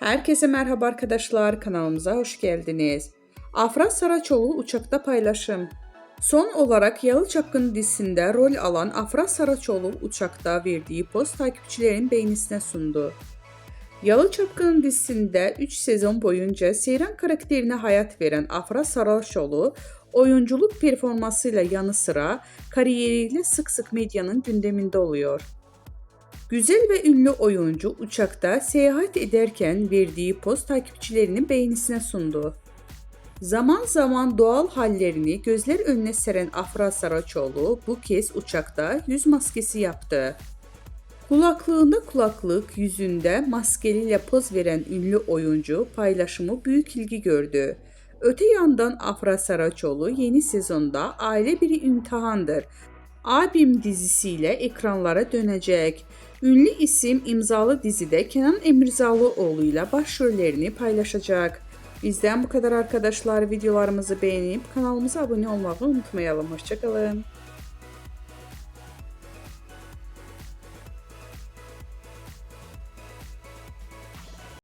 Herkese merhaba arkadaşlar, kanalımıza hoş geldiniz. Afra Saraçoğlu uçakta paylaşım. Son olarak Yalı Çapkını dizisinde rol alan Afra Saraçoğlu uçakta verdiği post takipçilerin beğenisine sundu. Yalı Çapkını dizisinde 3 sezon boyunca Seyran karakterine hayat veren Afra Saraçoğlu, oyunculuk performansıyla yanı sıra kariyeriyle sık sık medyanın gündeminde oluyor. Güzel ve ünlü oyuncu uçakta seyahat ederken verdiği poz takipçilerinin beğenisine sundu. Zaman zaman doğal hallerini gözler önüne seren Afra Saraçoğlu bu kez uçakta yüz maskesi yaptı. Kulaklığında kulaklık, yüzünde maskeliyle poz veren ünlü oyuncu paylaşımı büyük ilgi gördü. Öte yandan Afra Saraçoğlu yeni sezonda Aile Bir İmtihandır Abim dizisiyle ekranlara dönecek. Ünlü isim imzalı dizide Kenan Emirzalıoğlu ile başrollerini paylaşacak. Bizden bu kadar arkadaşlar. Videolarımızı beğenip kanalımıza abone olmayı unutmayalım. Hoşça kalın.